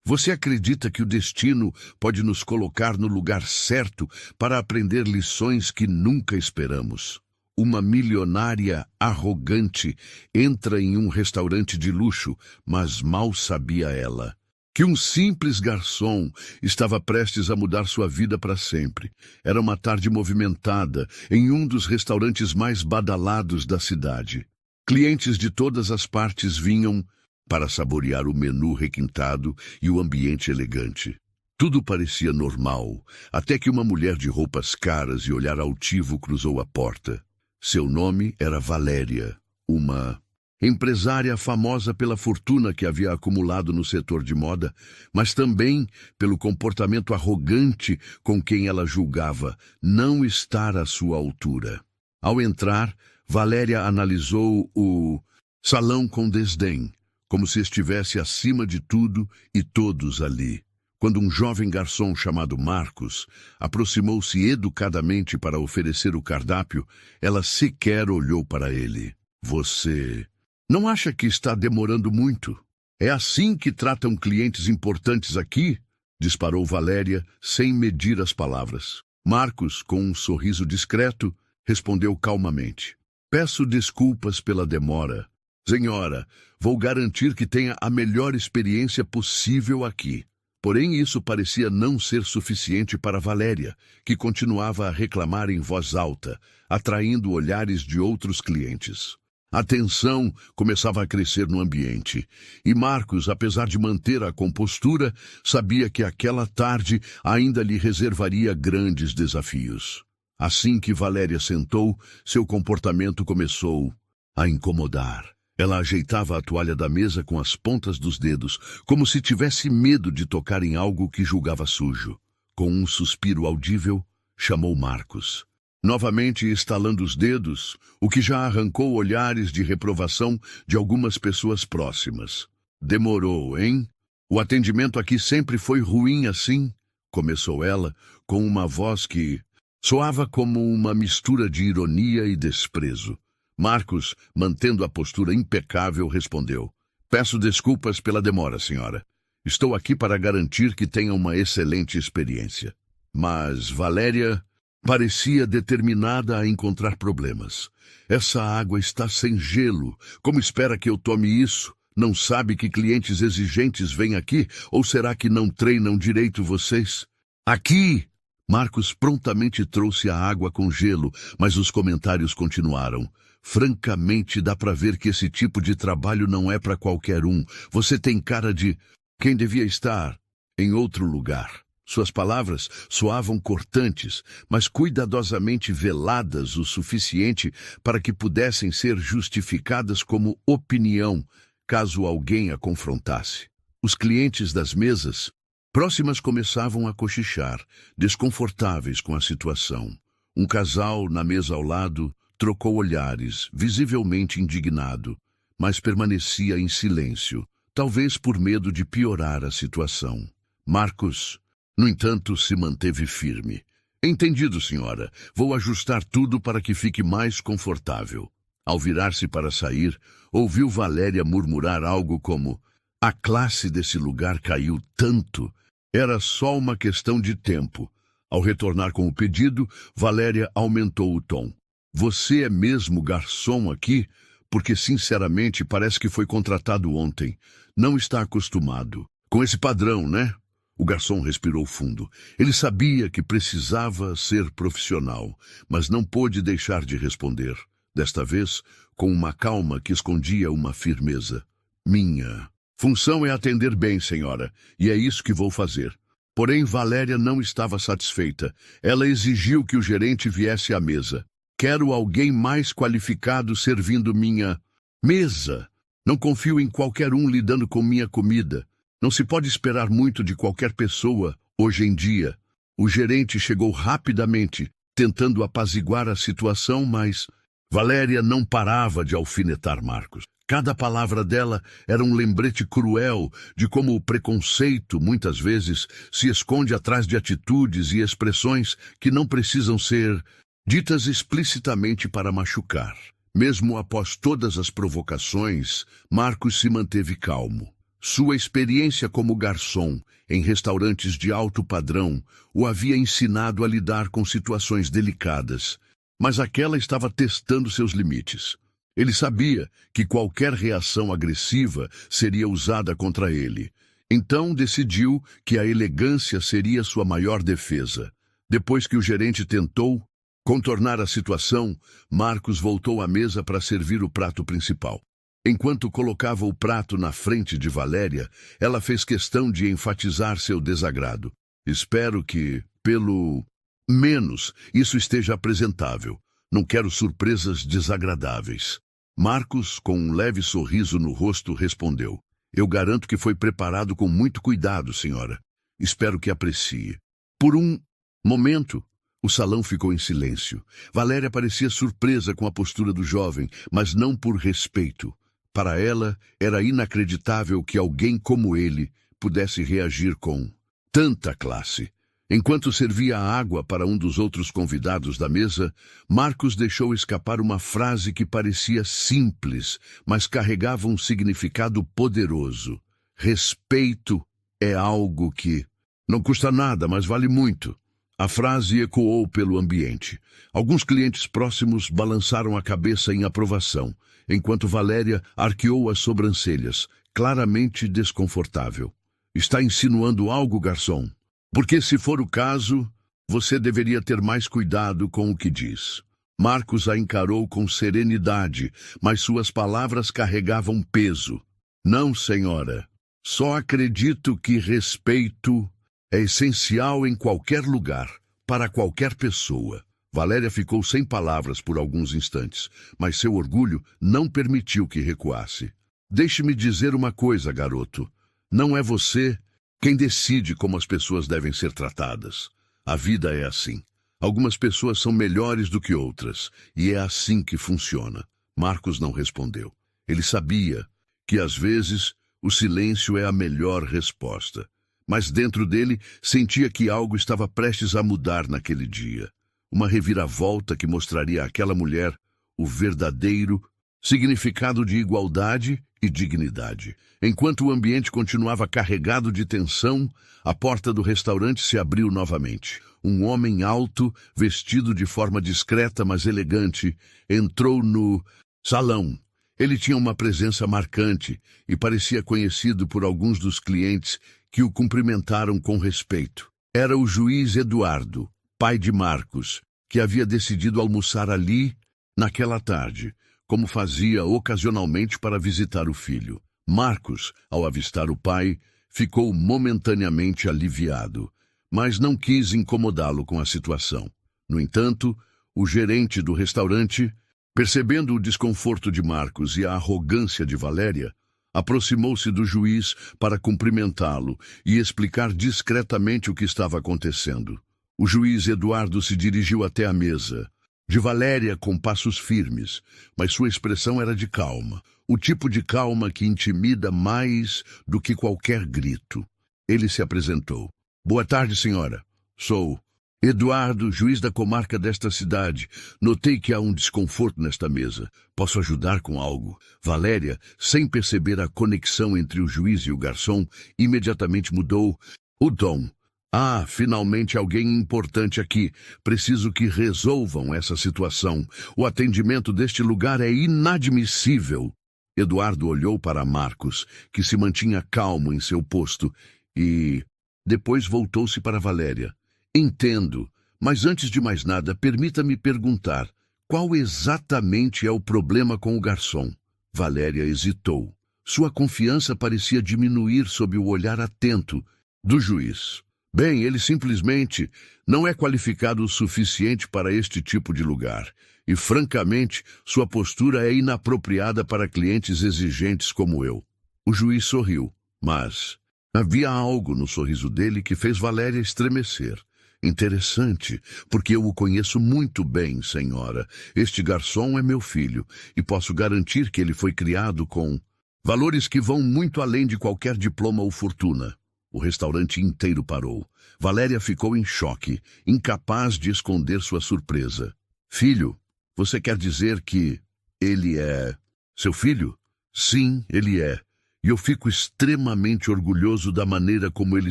Você acredita que o destino pode nos colocar no lugar certo para aprender lições que nunca esperamos? Uma milionária arrogante entra em um restaurante de luxo, mas mal sabia ela que um simples garçom estava prestes a mudar sua vida para sempre. Era uma tarde movimentada em um dos restaurantes mais badalados da cidade. Clientes de todas as partes vinham para saborear o menu requintado e o ambiente elegante. Tudo parecia normal, até que uma mulher de roupas caras e olhar altivo cruzou a porta. Seu nome era Valéria, uma empresária famosa pela fortuna que havia acumulado no setor de moda, mas também pelo comportamento arrogante com quem ela julgava não estar à sua altura. Ao entrar, Valéria analisou o salão com desdém, como se estivesse acima de tudo e todos ali. Quando um jovem garçom chamado Marcos aproximou-se educadamente para oferecer o cardápio, ela sequer olhou para ele. Você não acha que está demorando muito? É assim que tratam clientes importantes aqui? Disparou Valéria, sem medir as palavras. Marcos, com um sorriso discreto, respondeu calmamente. Peço desculpas pela demora. Senhora, vou garantir que tenha a melhor experiência possível aqui. Porém, isso parecia não ser suficiente para Valéria, que continuava a reclamar em voz alta, atraindo olhares de outros clientes. A tensão começava a crescer no ambiente, e Marcos, apesar de manter a compostura, sabia que aquela tarde ainda lhe reservaria grandes desafios. Assim que Valéria sentou, seu comportamento começou a incomodar. Ela ajeitava a toalha da mesa com as pontas dos dedos, como se tivesse medo de tocar em algo que julgava sujo. Com um suspiro audível, chamou Marcos. Novamente estalando os dedos, o que já arrancou olhares de reprovação de algumas pessoas próximas. Demorou, hein? O atendimento aqui sempre foi ruim assim, começou ela, com uma voz que soava como uma mistura de ironia e desprezo. Marcos, mantendo a postura impecável, respondeu. Peço desculpas pela demora, senhora. Estou aqui para garantir que tenha uma excelente experiência. Mas Valéria parecia determinada a encontrar problemas. Essa água está sem gelo. Como espera que eu tome isso? Não sabe que clientes exigentes vêm aqui? Ou será que não treinam direito vocês? Aqui! Marcos prontamente trouxe a água com gelo, mas os comentários continuaram. Francamente, dá para ver que esse tipo de trabalho não é para qualquer um. Você tem cara de quem devia estar em outro lugar. Suas palavras soavam cortantes, mas cuidadosamente veladas o suficiente para que pudessem ser justificadas como opinião, caso alguém a confrontasse. Os clientes das mesas próximas começavam a cochichar, desconfortáveis com a situação. Um casal, na mesa ao lado, trocou olhares, visivelmente indignado, mas permanecia em silêncio, talvez por medo de piorar a situação. Marcos, no entanto, se manteve firme. Entendido, senhora. Vou ajustar tudo para que fique mais confortável. Ao virar-se para sair, ouviu Valéria murmurar algo como: a classe desse lugar caiu tanto. Era só uma questão de tempo. Ao retornar com o pedido, Valéria aumentou o tom. Você é mesmo garçom aqui? Porque, sinceramente, parece que foi contratado ontem. Não está acostumado com esse padrão, né? O garçom respirou fundo. Ele sabia que precisava ser profissional, mas não pôde deixar de responder, desta vez com uma calma que escondia uma firmeza. Minha função é atender bem, senhora, e é isso que vou fazer. Porém, Valéria não estava satisfeita. Ela exigiu que o gerente viesse à mesa. Quero alguém mais qualificado servindo minha mesa. Não confio em qualquer um lidando com minha comida. Não se pode esperar muito de qualquer pessoa, hoje em dia. O gerente chegou rapidamente, tentando apaziguar a situação, mas Valéria não parava de alfinetar Marcos. Cada palavra dela era um lembrete cruel de como o preconceito, muitas vezes, se esconde atrás de atitudes e expressões que não precisam ser ditas explicitamente para machucar. Mesmo após todas as provocações, Marcos se manteve calmo. Sua experiência como garçom em restaurantes de alto padrão o havia ensinado a lidar com situações delicadas, mas aquela estava testando seus limites. Ele sabia que qualquer reação agressiva seria usada contra ele. Então decidiu que a elegância seria sua maior defesa. Depois que o gerente tentou contornar a situação, Marcos voltou à mesa para servir o prato principal. Enquanto colocava o prato na frente de Valéria, ela fez questão de enfatizar seu desagrado. Espero que, pelo menos, isso esteja apresentável. Não quero surpresas desagradáveis. Marcos, com um leve sorriso no rosto, respondeu. Eu garanto que foi preparado com muito cuidado, senhora. Espero que aprecie. Por um momento, o salão ficou em silêncio. Valéria parecia surpresa com a postura do jovem, mas não por respeito. Para ela, era inacreditável que alguém como ele pudesse reagir com tanta classe. Enquanto servia a água para um dos outros convidados da mesa, Marcos deixou escapar uma frase que parecia simples, mas carregava um significado poderoso. Respeito é algo que não custa nada, mas vale muito. A frase ecoou pelo ambiente. Alguns clientes próximos balançaram a cabeça em aprovação, enquanto Valéria arqueou as sobrancelhas, claramente desconfortável. Está insinuando algo, garçom? Porque, se for o caso, você deveria ter mais cuidado com o que diz. Marcos a encarou com serenidade, mas suas palavras carregavam peso. Não, senhora. Só acredito que respeito é essencial em qualquer lugar, para qualquer pessoa. Valéria ficou sem palavras por alguns instantes, mas seu orgulho não permitiu que recuasse. Deixe-me dizer uma coisa, garoto. Não é você quem decide como as pessoas devem ser tratadas. A vida é assim. Algumas pessoas são melhores do que outras, e é assim que funciona. Marcos não respondeu. Ele sabia que, às vezes, o silêncio é a melhor resposta. Mas dentro dele sentia que algo estava prestes a mudar naquele dia. Uma reviravolta que mostraria àquela mulher o verdadeiro significado de igualdade e dignidade. Enquanto o ambiente continuava carregado de tensão, a porta do restaurante se abriu novamente. Um homem alto, vestido de forma discreta mas elegante, entrou no salão. Ele tinha uma presença marcante e parecia conhecido por alguns dos clientes que o cumprimentaram com respeito. Era o juiz Eduardo, pai de Marcos, que havia decidido almoçar ali naquela tarde, como fazia ocasionalmente para visitar o filho. Marcos, ao avistar o pai, ficou momentaneamente aliviado, mas não quis incomodá-lo com a situação. No entanto, o gerente do restaurante, percebendo o desconforto de Marcos e a arrogância de Valéria, aproximou-se do juiz para cumprimentá-lo e explicar discretamente o que estava acontecendo. O juiz Eduardo se dirigiu até a mesa, de Valéria com passos firmes, mas sua expressão era de calma, o tipo de calma que intimida mais do que qualquer grito. Ele se apresentou. Boa tarde, senhora. Sou Eduardo, juiz da comarca desta cidade. Notei que há um desconforto nesta mesa. Posso ajudar com algo? Valéria, sem perceber a conexão entre o juiz e o garçom, imediatamente mudou o tom. Ah, finalmente alguém importante aqui. Preciso que resolvam essa situação. O atendimento deste lugar é inadmissível. Eduardo olhou para Marcos, que se mantinha calmo em seu posto, e depois voltou-se para Valéria. Entendo, mas antes de mais nada, permita-me perguntar, qual exatamente é o problema com o garçom? Valéria hesitou. Sua confiança parecia diminuir sob o olhar atento do juiz. Bem, ele simplesmente não é qualificado o suficiente para este tipo de lugar. E, francamente, sua postura é inapropriada para clientes exigentes como eu. O juiz sorriu, mas havia algo no sorriso dele que fez Valéria estremecer. Interessante, porque eu o conheço muito bem, senhora. Este garçom é meu filho, e posso garantir que ele foi criado com valores que vão muito além de qualquer diploma ou fortuna. O restaurante inteiro parou. Valéria ficou em choque, incapaz de esconder sua surpresa. Filho, você quer dizer que ele é seu filho? Sim, ele é. E eu fico extremamente orgulhoso da maneira como ele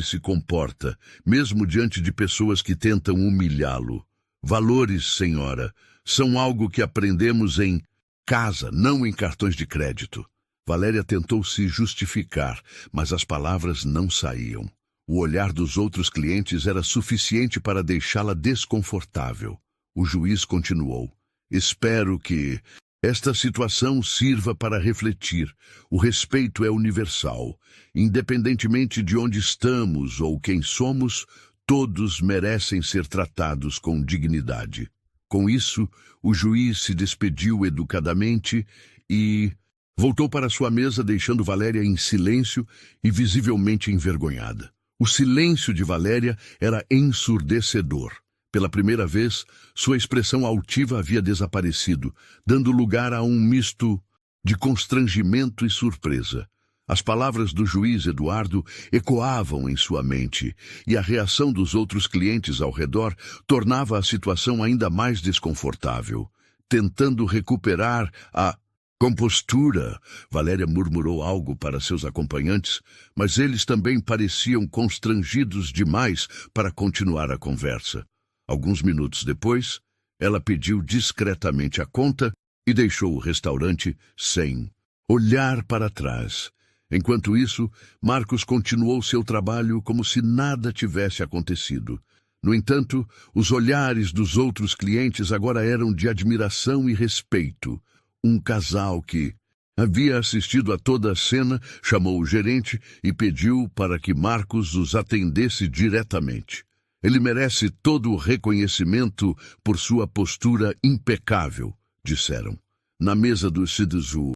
se comporta, mesmo diante de pessoas que tentam humilhá-lo. Valores, senhora, são algo que aprendemos em casa, não em cartões de crédito. Valéria tentou se justificar, mas as palavras não saíam. O olhar dos outros clientes era suficiente para deixá-la desconfortável. O juiz continuou. Espero que esta situação sirva para refletir. O respeito é universal. Independentemente de onde estamos ou quem somos, todos merecem ser tratados com dignidade. Com isso, o juiz se despediu educadamente e voltou para sua mesa, deixando Valéria em silêncio e visivelmente envergonhada. O silêncio de Valéria era ensurdecedor. Pela primeira vez, sua expressão altiva havia desaparecido, dando lugar a um misto de constrangimento e surpresa. As palavras do juiz Eduardo ecoavam em sua mente, e a reação dos outros clientes ao redor tornava a situação ainda mais desconfortável. Tentando recuperar a compostura, Valéria murmurou algo para seus acompanhantes, mas eles também pareciam constrangidos demais para continuar a conversa. Alguns minutos depois, ela pediu discretamente a conta e deixou o restaurante sem olhar para trás. Enquanto isso, Marcos continuou seu trabalho como se nada tivesse acontecido. No entanto, os olhares dos outros clientes agora eram de admiração e respeito. Um casal que havia assistido a toda a cena chamou o gerente e pediu para que Marcos os atendesse diretamente. Ele merece todo o reconhecimento por sua postura impecável, disseram. Na mesa do Cidesu,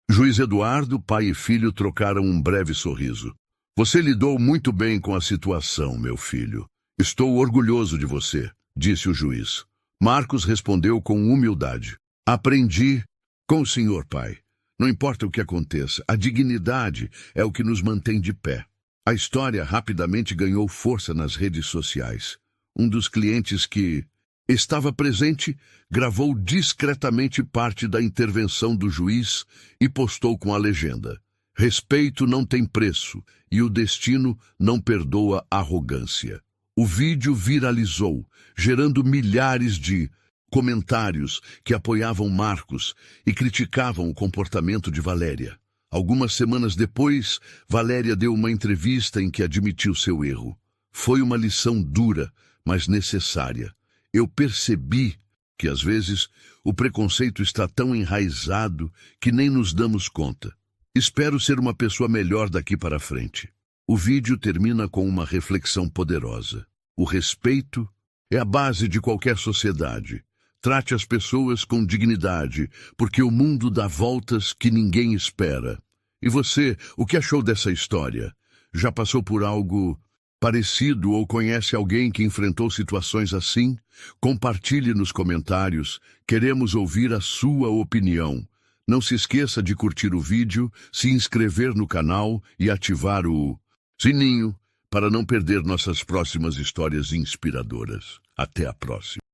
juiz Eduardo, pai e filho trocaram um breve sorriso. Você lidou muito bem com a situação, meu filho. Estou orgulhoso de você, disse o juiz. Marcos respondeu com humildade. Aprendi com o senhor, pai. Não importa o que aconteça, a dignidade é o que nos mantém de pé. A história rapidamente ganhou força nas redes sociais. Um dos clientes que estava presente gravou discretamente parte da intervenção do juiz e postou com a legenda: respeito não tem preço e o destino não perdoa arrogância. O vídeo viralizou, gerando milhares de comentários que apoiavam Marcos e criticavam o comportamento de Valéria. Algumas semanas depois, Valéria deu uma entrevista em que admitiu seu erro. Foi uma lição dura, mas necessária. Eu percebi que, às vezes, o preconceito está tão enraizado que nem nos damos conta. Espero ser uma pessoa melhor daqui para frente. O vídeo termina com uma reflexão poderosa. O respeito é a base de qualquer sociedade. Trate as pessoas com dignidade, porque o mundo dá voltas que ninguém espera. E você, o que achou dessa história? Já passou por algo parecido ou conhece alguém que enfrentou situações assim? Compartilhe nos comentários. Queremos ouvir a sua opinião. Não se esqueça de curtir o vídeo, se inscrever no canal e ativar o sininho para não perder nossas próximas histórias inspiradoras. Até a próxima.